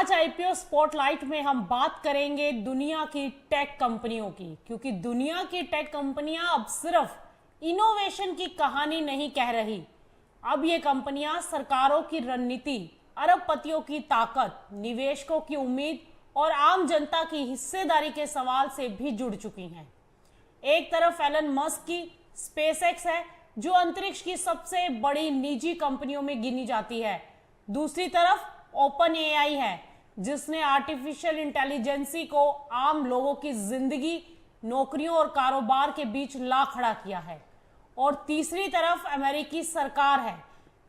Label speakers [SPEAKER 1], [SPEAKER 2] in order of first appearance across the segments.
[SPEAKER 1] आज IPO spotlight में हम बात करेंगे दुनिया की टेक कंपनियों की, क्योंकि दुनिया की टेक कंपनियां अब सिर्फ इनोवेशन की कहानी नहीं कह रही। अब ये कंपनियां सरकारों की रणनीति, अरबपतियों की ताकत, निवेशकों की उम्मीद और आम जनता की हिस्सेदारी के सवाल से भी जुड़ चुकी हैं। एक तरफ एलन मस्क की स्पेसएक्स है, जो अंतरिक्ष की सबसे बड़ी निजी कंपनियों में गिनी जाती है। दूसरी तरफ ओपन एआई है, जिसने आर्टिफिशियल इंटेलिजेंसी को आम लोगों की जिंदगी, नौकरियों और कारोबार के बीच ला खड़ा किया है। और तीसरी तरफ अमेरिकी सरकार है,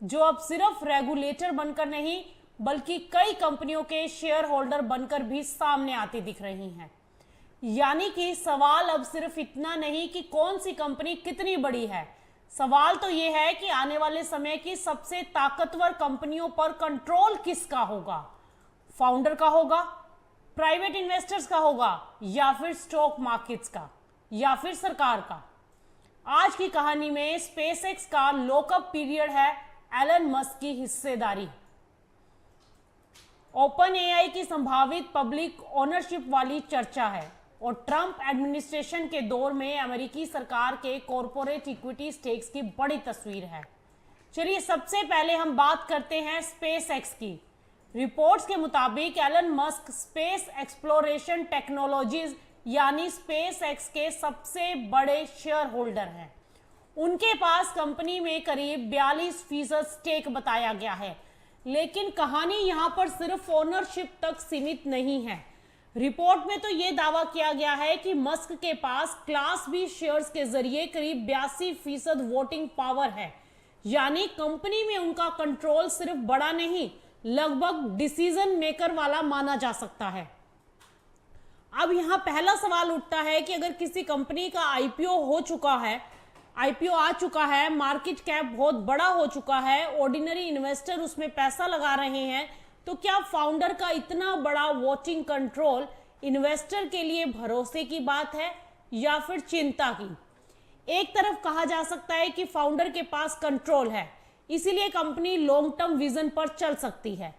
[SPEAKER 1] जो अब सिर्फ रेगुलेटर बनकर नहीं बल्कि कई कंपनियों के शेयर होल्डर बनकर भी सामने आती दिख रही हैं। यानी कि सवाल अब सिर्फ इतना नहीं कि कौन सी कंपनी कितनी बड़ी है, सवाल तो यह है कि आने वाले समय की सबसे ताकतवर कंपनियों पर कंट्रोल किसका होगा। फाउंडर का होगा, प्राइवेट इन्वेस्टर्स का होगा, या फिर स्टॉक मार्केट्स का, या फिर सरकार का। आज की कहानी में स्पेसएक्स का लॉकअप पीरियड है एलन मस्क की हिस्सेदारी, ओपन एआई की संभावित पब्लिक ओनरशिप वाली चर्चा है, और ट्रंप एडमिनिस्ट्रेशन के दौर में अमेरिकी सरकार के कॉरपोरेट इक्विटी स्टेक्स की बड़ी तस्वीर है। चलिए सबसे पहले हम बात करते हैं स्पेसएक्स की। रिपोर्ट्स के मुताबिक Elon Musk space exploration technologies यानी स्पेसएक्स के सबसे बड़े शेयर होल्डर हैं। उनके पास कंपनी में करीब 42% स्टेक बताया गया है। लेकिन कहानी यहां पर सिर्फ ओनरशिप तक सीमित नहीं है। रिपोर्ट में तो यह दावा किया गया है कि मस्क के पास क्लास बी शेयर्स के जरिए करीब 82% वोटिंग पावर है। यानी कंपनी में उनका कंट्रोल सिर्फ बड़ा नहीं, लगभग डिसीजन मेकर वाला माना जा सकता है। अब यहां पहला सवाल उठता है कि अगर किसी कंपनी का आईपीओ हो चुका है, आईपीओ आ चुका है, मार्केट कैप बहुत बड़ा हो चुका है, ऑर्डिनरी इन्वेस्टर उसमें पैसा लगा रहे हैं, तो क्या फाउंडर का इतना बड़ा वोटिंग कंट्रोल इन्वेस्टर के लिए भरोसे की बात है या फिर चिंता की? एक तरफ कहा जा सकता है कि फाउंडर के पास कंट्रोल है, इसीलिए कंपनी लॉन्ग टर्म विजन पर चल सकती है।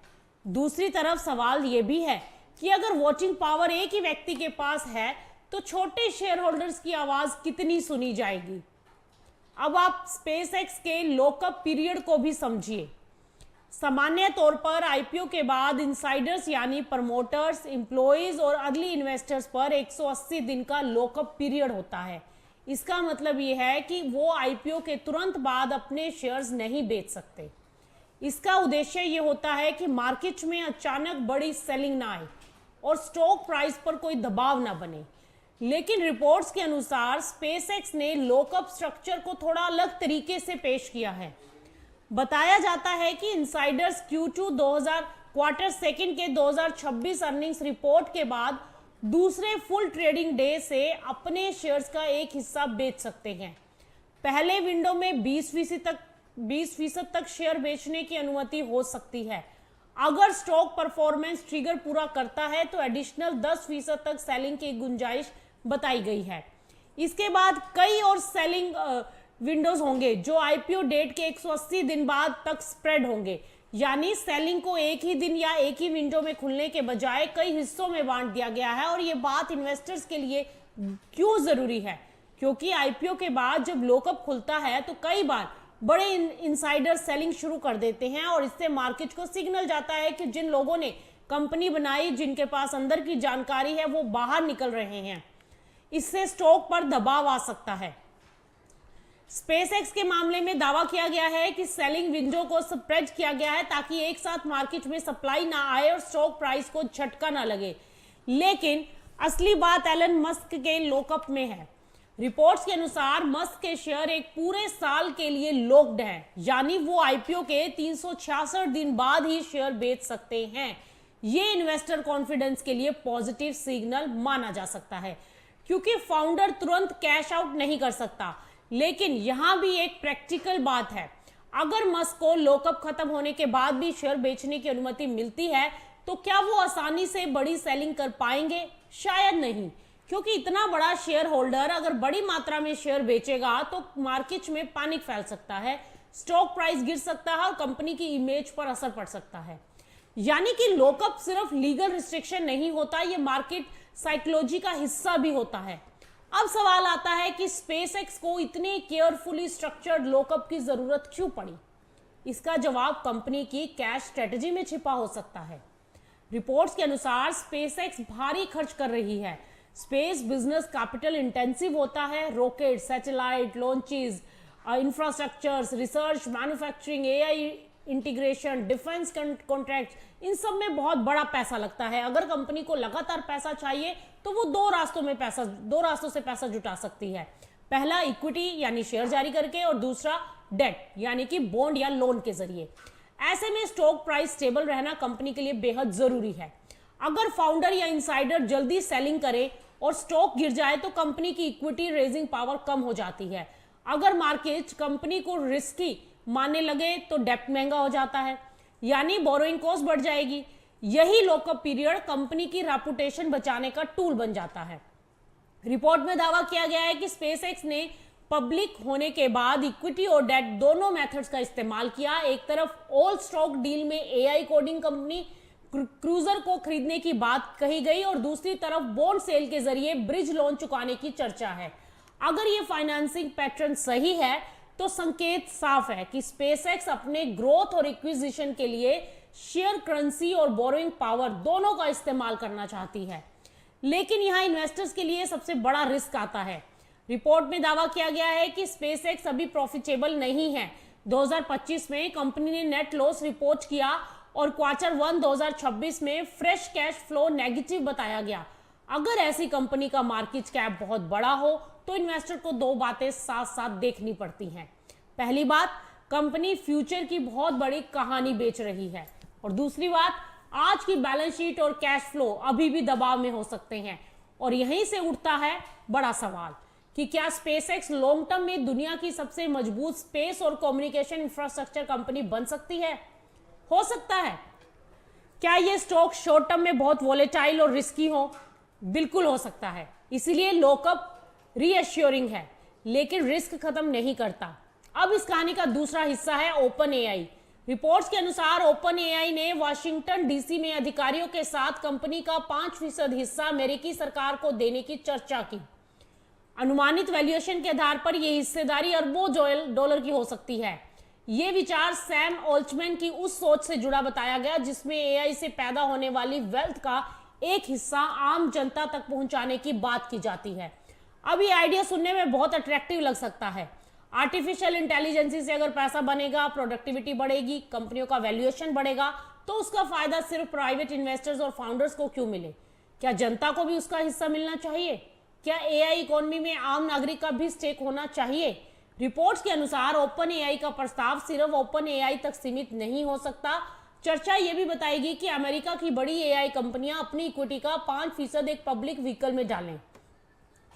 [SPEAKER 1] दूसरी तरफ सवाल यह भी है कि अगर वोटिंग पावर एक ही व्यक्ति के पास है तो छोटे शेयर होल्डर्स की आवाज कितनी सुनी जाएगी। अब आप स्पेसएक्स के लॉकअप पीरियड को भी समझिए। सामान्य तौर पर आईपीओ के बाद इनसाइडर्स यानी प्रमोटर्स, एम्प्लॉइज और अर्ली इन्वेस्टर्स पर 180 दिन का लॉकअप पीरियड होता है। इसका मतलब यह है कि वो आईपीओ के तुरंत बाद अपने शेयर्स नहीं बेच सकते। इसका उद्देश्य यह होता है कि मार्केट में अचानक बड़ी सेलिंग ना आए और स्टॉक प्राइस पर कोई दबाव ना बने। लेकिन रिपोर्ट्स के अनुसार स्पेसएक्स ने लॉकअप स्ट्रक्चर को थोड़ा अलग तरीके से पेश किया है। बताया जाता है कि इनसाइडर्स Q2 क्वार्टर सेकंड के 2026 अर्निंग्स रिपोर्ट के बाद दूसरे फुल ट्रेडिंग डे से अपने शेयर्स का एक हिस्सा बेच सकते हैं। पहले विंडो में 20% तक शेयर बेचने की अनुमति हो सकती है। अगर स्टॉक परफॉर्मेंस ट्रिगर पूरा करता है तो एडिशनल 10% तक सेलिंग की गुंजाइश बताई गई है। इसके बाद कई और सेलिंग विंडोज होंगे जो आईपीओ डेट के 180 दिन बाद तक स्प्रेड होंगे। यानी सेलिंग को एक ही दिन या एक ही विंडो में खुलने के बजाय कई हिस्सों में बांट दिया गया है। और ये बात इन्वेस्टर्स के लिए क्यों जरूरी है? क्योंकि आईपीओ के बाद जब लॉकअप खुलता है तो कई बार बड़े इनसाइडर सेलिंग शुरू कर देते हैं, और इससे मार्केट को सिग्नल जाता है कि जिन लोगों ने कंपनी बनाई, जिनके पास अंदर की जानकारी है, वो बाहर निकल रहे हैं। इससे स्टॉक पर दबाव आ सकता है। स्पेसएक्स के मामले में दावा किया गया है कि सेलिंग विंडो को स्प्रेड किया गया है ताकि एक साथ मार्केट में सप्लाई ना आए और स्टॉक प्राइस को झटका ना लगे। लेकिन असली बात एलन मस्क के लॉकअप में है। रिपोर्ट्स के अनुसार मस्क के शेयर एक पूरे साल के लिए लॉक्ड हैं, यानी वो आईपीओ के 366 दिन बाद ही शेयर बेच सकते हैं। ये इन्वेस्टर कॉन्फिडेंस के लिए पॉजिटिव सिग्नल माना जा सकता है, क्योंकि फाउंडर तुरंत कैश आउट नहीं कर सकता। लेकिन यहां भी एक प्रैक्टिकल बात है, अगर मस्क को लॉकअप खत्म होने के बाद भी शेयर बेचने की अनुमति मिलती है तो क्या वो आसानी से बड़ी सेलिंग कर पाएंगे? शायद नहीं, क्योंकि इतना बड़ा शेयर होल्डर अगर बड़ी मात्रा में शेयर बेचेगा तो मार्केट में पैनिक फैल सकता है, स्टॉक प्राइस गिर सकता है और कंपनी की इमेज पर असर पड़ सकता है। यानी कि लॉकअप सिर्फ लीगल रिस्ट्रिक्शन नहीं होता, ये मार्केट साइकोलॉजी का हिस्सा भी होता है। अब सवाल आता है कि स्पेसएक्स को इतने केयरफुली स्ट्रक्चर्ड लॉकअप की जरूरत क्यों पड़ी? इसका जवाब कंपनी की कैश स्ट्रेटजी में छिपा हो सकता है। रिपोर्ट्स के अनुसार स्पेसएक्स भारी खर्च कर रही है। स्पेस बिजनेस कैपिटल इंटेंसिव होता है। Rocket, satellite launches, infrastructures, research, manufacturing, AI integration, defence contract, इन सब में बहुत बड़ा पैसा लगता है। अगर कंपनी को लगातार पैसा चाहिए तो वो दो रास्तों से पैसा जुटा सकती है। पहला इक्विटी यानी शेयर जारी करके, और दूसरा डेट यानी कि बॉन्ड या लोन के जरिए। ऐसे में स्टॉक प्राइस स्टेबल रहना कंपनी के लिए बेहद जरूरी है। अगर फाउंडर या इनसाइडर जल्दी सेलिंग करे और स्टॉक गिर जाए तो कंपनी की इक्विटी रेजिंग पावर कम हो जाती है। अगर मार्केट कंपनी को रिस्की मानने लगे तो डेप्ट महंगा हो जाता है, यानी बोरोइंग कॉस्ट बढ़ जाएगी। यही लॉकअप पीरियड कंपनी की रेपुटेशन बचाने का टूल बन जाता है। रिपोर्ट में दावा किया गया है कि स्पेसएक्स ने पब्लिक होने के बाद इक्विटी और डेट दोनों मेथड्स का इस्तेमाल किया। एक तरफ ऑल स्टॉक डील में एआई कोडिंग कंपनी क्रूजर को खरीदने की बात कही गई और दूसरी तरफ बॉन्ड सेल के जरिए ब्रिज लोन चुकाने की चर्चा है। अगर ये फाइनेंसिंग पैटर्न सही है तो संकेत साफ है कि स्पेसएक्स अपने ग्रोथ और एक्विजिशन के लिए शेयर करेंसी और बोरोइंग पावर दोनों का इस्तेमाल करना चाहती है। लेकिन यहां इन्वेस्टर्स के लिए सबसे बड़ा रिस्क आता है। रिपोर्ट में दावा किया गया है कि स्पेसएक्स अभी प्रॉफिटेबल नहीं है। 2025 में कंपनी ने नेट लॉस रिपोर्ट किया और क्वार्टर 1 2026 में फ्रेश कैश फ्लो नेगेटिव बताया गया। अगर ऐसी कंपनी का मार्केट कैप बहुत बड़ा हो तो इन्वेस्टर को दो बातें साथ साथ देखनी पड़ती हैं। पहली बात, कंपनी फ्यूचर की बहुत बड़ी कहानी बेच रही है, और दूसरी बात, आज की बैलेंस शीट और कैश फ्लो अभी भी दबाव में हो सकते हैं। और यहीं से उठता है बड़ा सवाल कि क्या स्पेसएक्स लॉन्ग टर्म में दुनिया की सबसे मजबूत स्पेस और कम्युनिकेशन इंफ्रास्ट्रक्चर कंपनी बन सकती है? हो सकता है। क्या यह स्टॉक शॉर्ट टर्म में बहुत वोलेटाइल और रिस्की हो? बिल्कुल हो सकता है। इसीलिए लॉकअप रीअश्योरिंग है, लेकिन रिस्क खत्म नहीं करता। अब इस कहानी का दूसरा हिस्सा है ओपन एआई। रिपोर्ट्स के अनुसार ओपन एआई ने वाशिंगटन डीसी में अधिकारियों के साथ कंपनी का 5% हिस्सा अमेरिकी सरकार को देने की चर्चा की। अनुमानित वैल्यूएशन के आधार पर यह हिस्सेदारी अरबों डॉलर की हो सकती है। यह विचार सैम ऑल्टमैन की उस सोच से जुड़ा बताया गया जिसमें एआई से पैदा होने वाली वेल्थ का एक हिस्सा आम जनता तक पहुंचाने की बात की जाती है। अब ये आइडिया सुनने में बहुत अट्रैक्टिव लग सकता है। आर्टिफिशियल इंटेलिजेंस से अगर पैसा बनेगा, प्रोडक्टिविटी बढ़ेगी, कंपनियों का वैल्यूएशन बढ़ेगा, तो उसका फायदा सिर्फ प्राइवेट इन्वेस्टर्स और फाउंडर्स को क्यों मिले? क्या जनता को भी उसका हिस्सा मिलना चाहिए? क्या एआई इकोनॉमी में आम नागरिक का भी स्टेक होना चाहिए? रिपोर्ट्स के अनुसार ओपन एआई का प्रस्ताव सिर्फ ओपन एआई तक सीमित नहीं हो सकता। चर्चा यह भी बताएगी कि अमेरिका की बड़ी एआई कंपनियां अपनी इक्विटी का 5% एक पब्लिक व्हीकल में डालें।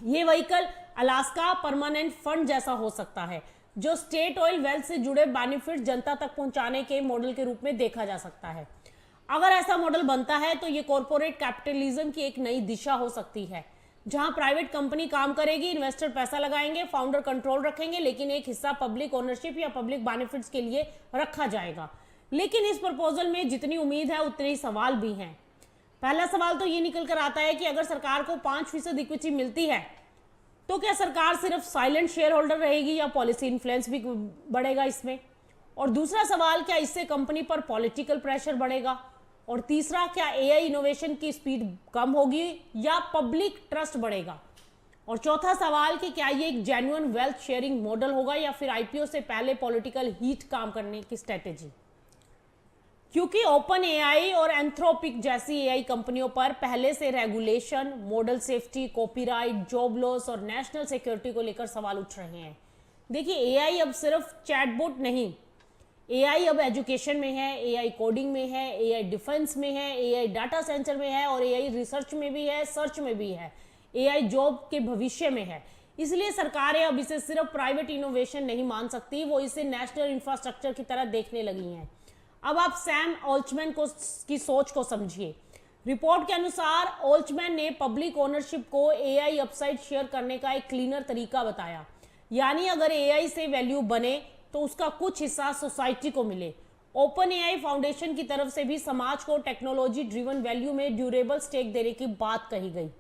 [SPEAKER 1] ये व्हीकल अलास्का परमानेंट फंड जैसा हो सकता है, जो स्टेट ऑयल वेल्थ से जुड़े बेनिफिट जनता तक पहुंचाने के मॉडल के रूप में देखा जा सकता है। अगर ऐसा मॉडल बनता है तो ये कॉर्पोरेट कैपिटलिज्म की एक नई दिशा हो सकती है, जहां प्राइवेट कंपनी काम करेगी, इन्वेस्टर पैसा लगाएंगे, फाउंडर कंट्रोल रखेंगे, लेकिन एक हिस्सा पब्लिक ओनरशिप या पब्लिक बेनिफिट्स के लिए रखा जाएगा। लेकिन इस प्रपोजल में जितनी उम्मीद है उतने ही सवाल भी हैं। पहला सवाल तो ये निकल कर आता है कि अगर सरकार को 5% इक्विटी मिलती है तो क्या सरकार सिर्फ साइलेंट शेयर होल्डर रहेगी या पॉलिसी इन्फ्लुएंस भी बढ़ेगा इसमें? और दूसरा सवाल, क्या इससे कंपनी पर पॉलिटिकल प्रेशर बढ़ेगा? और तीसरा, क्या एआई इनोवेशन की स्पीड कम होगी या पब्लिक ट्रस्ट बढ़ेगा? और चौथा सवाल कि क्या ये एक जेन्युइन वेल्थ शेयरिंग मॉडल होगा या फिर आईपीओ से पहले पॉलिटिकल हीट काम करने की स्ट्रेटेजी? क्योंकि ओपन एआई और एंथ्रोपिक जैसी एआई कंपनियों पर पहले से regulation, model safety, copyright, job loss और नेशनल सिक्योरिटी को लेकर सवाल उठ रहे हैं। देखिए, एआई अब सिर्फ चैटबॉट नहीं, एआई अब एजुकेशन में है, एआई कोडिंग में है, एआई डिफेंस में है, एआई डाटा सेंटर में है और एआई रिसर्च में भी है, सर्च में भी है, एआई जॉब के भविष्य में है। इसलिए सरकारें अब इसे सिर्फ प्राइवेट इनोवेशन नहीं मान सकती, वो इसे नेशनल इंफ्रास्ट्रक्चर की तरह देखने लगी हैं। अब आप सैम ऑल्टमैन की सोच को समझिए। रिपोर्ट के अनुसार ऑल्टमैन ने पब्लिक ओनरशिप को एआई अपसाइड शेयर करने का एक क्लीनर तरीका बताया, यानी अगर एआई से वैल्यू बने तो उसका कुछ हिस्सा सोसाइटी को मिले ओपन एआई फाउंडेशन की तरफ से भी समाज को टेक्नोलॉजी ड्रिवन वैल्यू में ड्यूरेबल स्टेक देने की बात कही गई।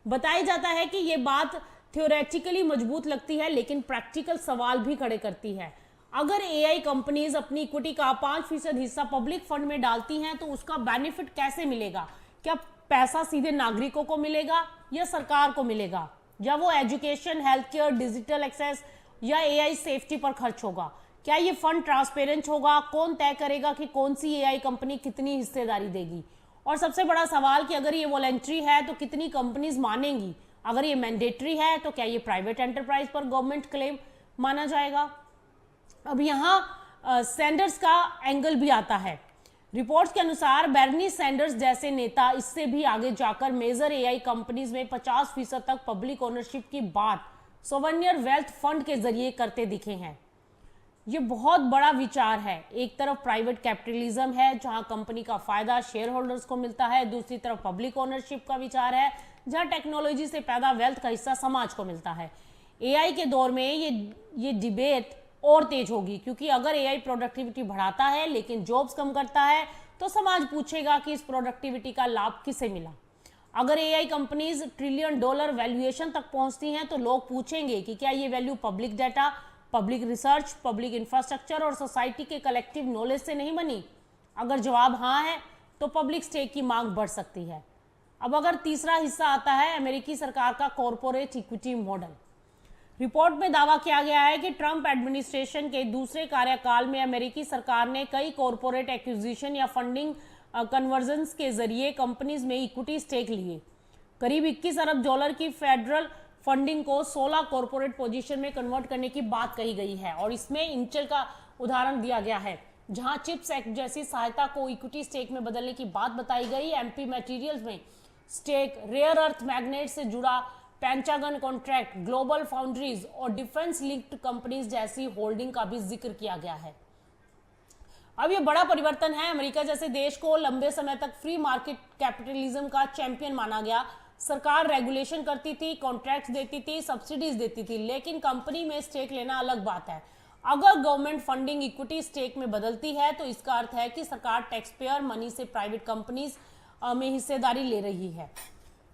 [SPEAKER 1] बताया जाता है कि यह बात थ्योरेटिकली मजबूत लगती है, लेकिन प्रैक्टिकल सवाल भी खड़े करती है। अगर एआई कंपनीज अपनी इक्विटी का 5% हिस्सा पब्लिक फंड में डालती हैं तो उसका बेनिफिट कैसे मिलेगा? क्या पैसा सीधे नागरिकों को मिलेगा या सरकार को मिलेगा, या वो education, health care, digital access या एआई सेफ्टी पर खर्च होगा? क्या ये फंड ट्रांसपेरेंट होगा? कौन तय करेगा कि कौन सी एआई कंपनी कितनी हिस्सेदारी देगी? और सबसे बड़ा सवाल कि अगर ये वॉलंटरी है तो कितनी कंपनीज मानेंगी? अगर ये मैंडेटरी है तो क्या ये प्राइवेट एंटरप्राइज पर गवर्नमेंट क्लेम माना जाएगा? अब यहाँ सैंडर्स का एंगल भी आता है। रिपोर्ट्स के अनुसार बर्नी सैंडर्स जैसे नेता इससे भी आगे जाकर मेजर एआई कंपनीज में 50% तक पब्लिक ओनरशिप की बात सोवेनियर वेल्थ फंड के जरिए करते दिखे हैं। ये बहुत बड़ा विचार है। एक तरफ प्राइवेट कैपिटलिज्म है जहां कंपनी का फायदा शेयर होल्डर्स को मिलता है, दूसरी तरफ पब्लिक ओनरशिप का विचार है जहां टेक्नोलॉजी से पैदा वेल्थ का हिस्सा समाज को मिलता है। एआई के दौर में ये डिबेट और तेज होगी, क्योंकि अगर एआई प्रोडक्टिविटी बढ़ाता है लेकिन जॉब्स कम करता है तो समाज पूछेगा कि इस प्रोडक्टिविटी का लाभ किसे मिला। अगर एआई कंपनीज $1 ट्रिलियन वैल्यूएशन तक पहुंचती हैं तो लोग पूछेंगे कि क्या ये value public data, public research, public infrastructure और सोसाइटी के कलेक्टिव नॉलेज से नहीं बनी? अगर जवाब हाँ है तो पब्लिक स्टेक की मांग बढ़ सकती है। अब अगर तीसरा हिस्सा आता है अमेरिकी सरकार का कॉर्पोरेट इक्विटी मॉडल। रिपोर्ट में दावा किया गया है कि ट्रंप एडमिनिस्ट्रेशन के दूसरे कार्यकाल में अमेरिकी सरकार ने कई कॉर्पोरेट एक्विजिशन या फंडिंग कन्वर्जन्स के जरिए कंपनीज में इक्विटी स्टेक लिए। करीब $21 अरब की फेडरल फंडिंग को 16 कॉर्पोरेट पोजीशन में कन्वर्ट करने की बात कही गई है, और इसमें इंटेल का उदाहरण दिया गया है जहां चिप्स एक्ट जैसी सहायता को इक्विटी स्टेक में बदलने की बात बताई गई। एमपी मटेरियल्स में स्टेक, रेयर अर्थ मैग्नेट से जुड़ा पेंटागन कॉन्ट्रैक्ट, ग्लोबल फाउंड्रीज और डिफेंस लिंक्ड कंपनीज जैसी होल्डिंग का भी जिक्र किया गया है। अब ये बड़ा परिवर्तन है। अमेरिका जैसे देश को लंबे समय तक फ्री मार्केट कैपिटलिज्म का चैंपियन माना गया। सरकार रेगुलेशन करती थी, कॉन्ट्रैक्ट्स देती थी, सब्सिडीज देती थी, लेकिन कंपनी में स्टेक लेना अलग बात है। अगर गवर्नमेंट फंडिंग इक्विटी स्टेक में बदलती है तो इसका अर्थ है कि सरकार टैक्स पेयर मनी से प्राइवेट कंपनीज में हिस्सेदारी ले रही है।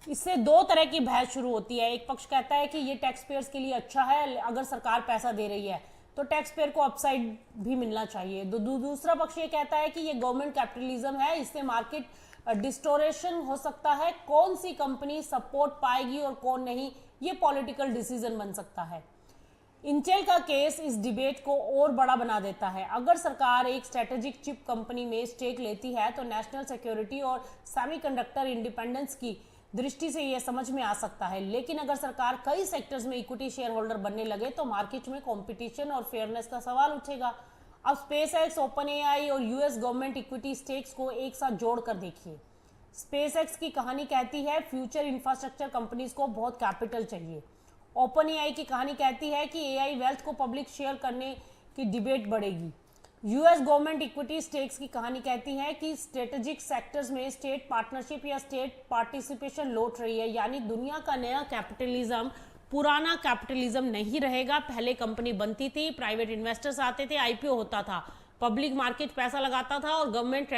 [SPEAKER 1] इससे दो तरह की बहस शुरू होती है। एक पक्ष कहता है कि ये टैक्स पेयर्स के लिए अच्छा है, अगर सरकार पैसा दे रही है तो टैक्स पेयर को अपसाइड भी मिलना चाहिए। दूसरा पक्ष ये कहता है कि ये गवर्नमेंट कैपिटलिज्म है, इससे मार्केट डिस्टोरेशन हो सकता है। कौन सी कंपनी सपोर्ट पाएगी और कौन नहीं, ये पॉलिटिकल डिसीजन बन सकता है। इंटेल का केस इस डिबेट को और बड़ा बना देता है। अगर सरकार एक स्ट्रेटेजिक चिप कंपनी में स्टेक लेती है तो नेशनल सिक्योरिटी और सेमीकंडक्टर इंडिपेंडेंस की दृष्टि से यह समझ में आ सकता है, लेकिन अगर सरकार कई सेक्टर्स में इक्विटी शेयर होल्डर बनने लगे तो मार्केट में कंपटीशन और फेयरनेस का सवाल उठेगा। अब स्पेसएक्स, ओपन एआई और यूएस गवर्नमेंट इक्विटी स्टेक्स को एक साथ जोड़कर देखिए। स्पेसएक्स की कहानी कहती है फ्यूचर इंफ्रास्ट्रक्चर कंपनीज को बहुत कैपिटल चाहिए। ओपन एआई की कहानी कहती है कि एआई वेल्थ को पब्लिक शेयर करने की डिबेट बढ़ेगी। यूएस गवर्नमेंट इक्विटी स्टेक्स की कहानी कहती है कि स्ट्रेटेजिक सेक्टर्स में स्टेट पार्टनरशिप या स्टेट पार्टिसिपेशन लौट रही है, यानी दुनिया का नया कैपिटलिज्म पुराना कैपिटलिज्म नहीं रहेगा। पहले कंपनी बनती थी, प्राइवेट इन्वेस्टर्स आते थे, आईपीओ होता था, पब्लिक मार्केट पैसा लगाता था और गवर्नमेंट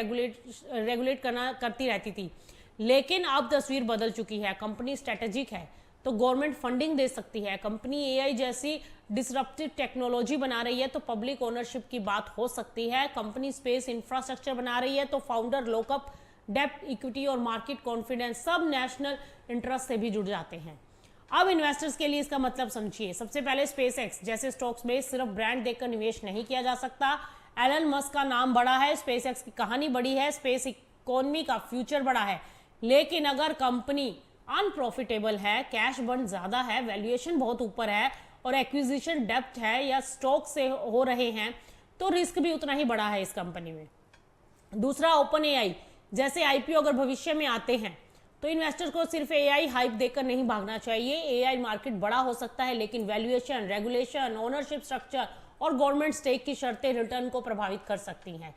[SPEAKER 1] रेगुलेट करती रहती थी। लेकिन अब तस्वीर बदल चुकी है। कंपनी स्ट्रेटेजिक है तो गवर्नमेंट फंडिंग दे सकती है। कंपनी एआई जैसी डिसरप्टिव टेक्नोलॉजी बना रही है तो पब्लिक ओनरशिप की बात हो सकती है। कंपनी स्पेस इंफ्रास्ट्रक्चर बना रही है तो फाउंडर लॉकअप, डेप्थ, इक्विटी और मार्केट कॉन्फिडेंस सब नेशनल इंटरेस्ट से भी जुड़ जाते हैं। अब इन्वेस्टर्स के लिए इसका मतलब समझिए। सबसे पहले स्पेसएक्स जैसे स्टॉक्स में सिर्फ ब्रांड देखकर निवेश नहीं किया जा सकता। एलन मस्क का नाम बड़ा है, स्पेसएक्स की कहानी बड़ी है, स्पेस इकोनॉमी का फ्यूचर बड़ा है। लेकिन अगर कंपनी अनप्रॉफिटेबल है, कैश बर्न ज्यादा है, वैल्यूएशन बहुत ऊपर है और एक्विजिशन डेप्थ है या स्टॉक से हो रहे हैं तो रिस्क भी उतना ही बड़ा है इस कंपनी में। दूसरा, ओपन एआई जैसे आईपीओ अगर भविष्य में आते हैं तो इन्वेस्टर्स को सिर्फ एआई हाइप देखकर नहीं भागना चाहिए। एआई मार्केट बड़ा हो सकता है लेकिन वैल्यूएशन, रेगुलेशन, ओनरशिप स्ट्रक्चर और गवर्नमेंट स्टेक की शर्तें रिटर्न को प्रभावित कर सकती हैं।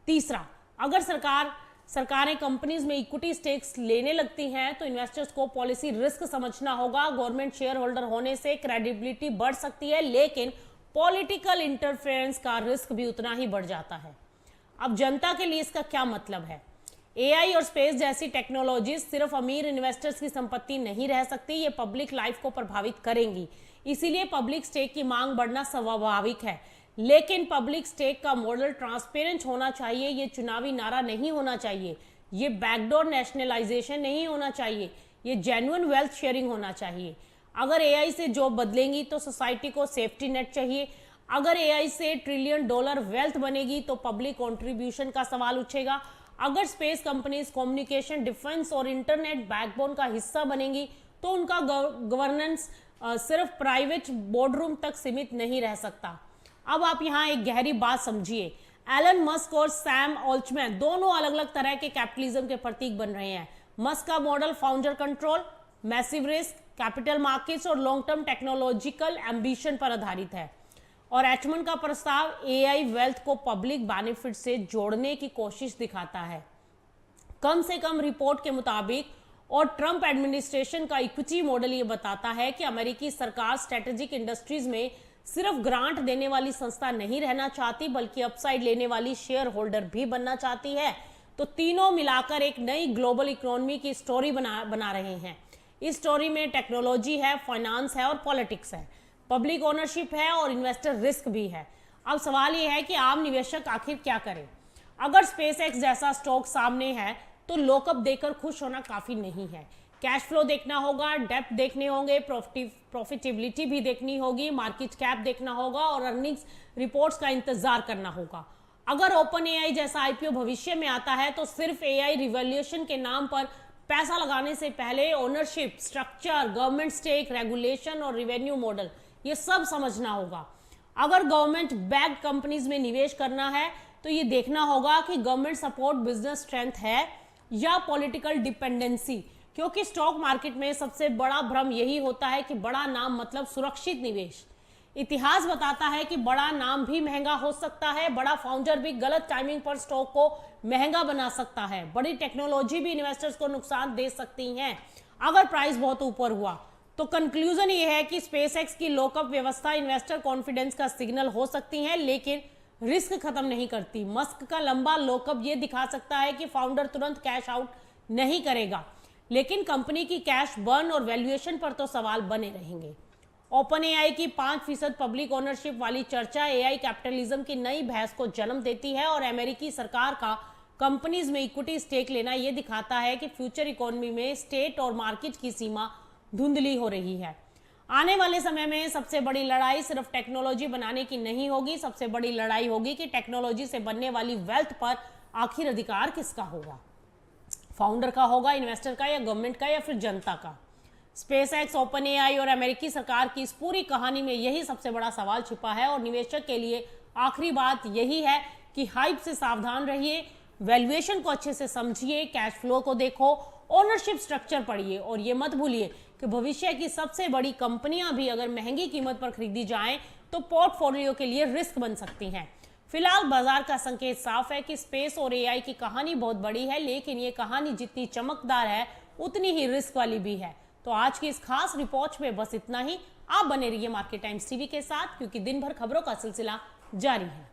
[SPEAKER 1] तीसरा, अगर सरकारें कंपनीज में इक्विटी स्टेक्स लेने लगती हैं तो इन्वेस्टर्स को पॉलिसी रिस्क समझना होगा। गवर्नमेंट शेयर होल्डर होने से क्रेडिबिलिटी बढ़ सकती है लेकिन पॉलिटिकल इंटरफेरेंस का रिस्क भी उतना ही बढ़ जाता है। अब जनता के लिए इसका क्या मतलब है? एआई और स्पेस जैसी टेक्नोलॉजी सिर्फ अमीर इन्वेस्टर्स की संपत्ति नहीं रह सकती, ये पब्लिक लाइफ को प्रभावित करेंगी। इसीलिए पब्लिक स्टेक की मांग बढ़ना स्वाभाविक है, लेकिन पब्लिक स्टेक का मॉडल ट्रांसपेरेंट होना चाहिए। ये चुनावी नारा नहीं होना चाहिए, ये बैकडोर नेशनलाइजेशन नहीं होना चाहिए, ये जेन्युइन वेल्थ शेयरिंग होना चाहिए। अगर एआई से जॉब बदलेंगी तो सोसाइटी को सेफ्टी नेट चाहिए। अगर एआई से $1 ट्रिलियन वेल्थ बनेगी तो पब्लिक कंट्रीब्यूशन का सवाल उठेगा। अगर स्पेस कंपनीज कम्युनिकेशन, डिफेंस और इंटरनेट बैकबोन का हिस्सा बनेंगी तो उनका गवर्नेंस सिर्फ प्राइवेट बोर्डरूम तक सीमित नहीं रह सकता। अब आप यहाँ एक गहरी बात समझिए। एलन मस्क और सैम ऑल्टमैन दोनों अलग अलग तरह के कैपिटलिज्म के प्रतीक बन रहे हैं। मस्क का model founder control, massive risk, capital markets और लॉन्ग टर्म टेक्नोलॉजिकल एम्बिशन पर आधारित है, और एचमन का प्रस्ताव एआई वेल्थ को पब्लिक बेनिफिट से जोड़ने की कोशिश दिखाता है। कम से कम रिपोर्ट के मुताबिक और ट्रंप एडमिनिस्ट्रेशन का इक्विटी मॉडल ये बताता है कि अमेरिकी सरकार स्ट्रेटेजिक इंडस्ट्रीज में सिर्फ ग्रांट देने वाली संस्था नहीं रहना चाहती, बल्कि अपसाइड लेने वाली शेयर होल्डर भी बनना चाहती है। तो तीनों मिलाकर एक नई ग्लोबल इकोनॉमी की स्टोरी बना रहे हैं। इस स्टोरी में टेक्नोलॉजी है, फाइनेंस है और पॉलिटिक्स है, पब्लिक ओनरशिप है और इन्वेस्टर रिस्क भी है। अब सवाल यह है कि आम निवेशक आखिर क्या करे? अगर स्पेसएक्स जैसा स्टॉक सामने है तो लॉकअप देकर खुश होना काफी नहीं है। कैश फ्लो देखना होगा, डेप्थ देखने होंगे, प्रॉफिटेबिलिटी भी देखनी होगी, मार्केट कैप देखना होगा और अर्निंग्स रिपोर्ट्स का इंतजार करना होगा। अगर ओपन एआई जैसा आईपीओ भविष्य में आता है तो सिर्फ एआई रिवॉल्यूशन के नाम पर पैसा लगाने से पहले ownership structure, government stake, regulation और रेवेन्यू मॉडल, ये सब समझना होगा। अगर गवर्नमेंट बैक्ड कंपनीज में निवेश करना है तो ये देखना होगा कि गवर्नमेंट सपोर्ट बिजनेस स्ट्रेंथ है या पॉलिटिकल डिपेंडेंसी, क्योंकि स्टॉक मार्केट में सबसे बड़ा भ्रम यही होता है कि बड़ा नाम मतलब सुरक्षित निवेश। इतिहास बताता है कि बड़ा नाम भी महंगा हो सकता है, बड़ा फाउंडर भी गलत टाइमिंग पर स्टॉक को महंगा बना सकता है, बड़ी टेक्नोलॉजी भी इन्वेस्टर्स को नुकसान दे सकती है अगर प्राइस बहुत ऊपर हुआ। तो कंक्लूजन ये है कि स्पेसएक्स की लॉकअप व्यवस्था इन्वेस्टर कॉन्फिडेंस का सिग्नल हो सकती है, लेकिन रिस्क खत्म नहीं करती। मस्क का लंबा लॉकअप ये दिखा सकता है कि फाउंडर तुरंत कैश आउट नहीं करेगा, लेकिन कंपनी की कैश बर्न और वैल्यूएशन पर तो सवाल बने रहेंगे। ओपन एआई की 5% पब्लिक ओनरशिप वाली चर्चा एआई कैपिटलिज्म की नई बहस को जन्म देती है, और अमेरिकी सरकार का कंपनीज में इक्विटी स्टेक लेना यह दिखाता है कि फ्यूचर इकोनॉमी में स्टेट और मार्केट की सीमा धुंधली हो रही है। आने वाले समय में सबसे बड़ी लड़ाई सिर्फ टेक्नोलॉजी बनाने की नहीं होगी, सबसे बड़ी लड़ाई होगी कि टेक्नोलॉजी से बनने वाली वेल्थ पर आखिर अधिकार किसका होगा, फाउंडर का होगा, इन्वेस्टर का, या गवर्नमेंट का, या फिर जनता का। स्पेसएक्स, ओपन एआई और अमेरिकी सरकार की इस पूरी कहानी में यही सबसे बड़ा सवाल छिपा है, और निवेशक के लिए आखिरी बात यही है कि हाइप से सावधान रहिए, वैल्यूएशन को अच्छे से समझिए, कैश फ्लो को देखो, ओनरशिप स्ट्रक्चर पढ़िए, और ये मत भूलिए कि भविष्य की सबसे बड़ी कंपनियां भी अगर महंगी कीमत पर खरीदी जाएं तो पोर्टफोलियो के लिए रिस्क बन सकती हैं। फिलहाल बाजार का संकेत साफ है कि स्पेस और एआई की कहानी बहुत बड़ी है, लेकिन ये कहानी जितनी चमकदार है उतनी ही रिस्क वाली भी है। तो आज की इस खास रिपोर्ट में बस इतना ही। आप बने रहिए मार्केट टाइम्स टीवी के साथ, क्योंकि दिन भर खबरों का सिलसिला जारी है।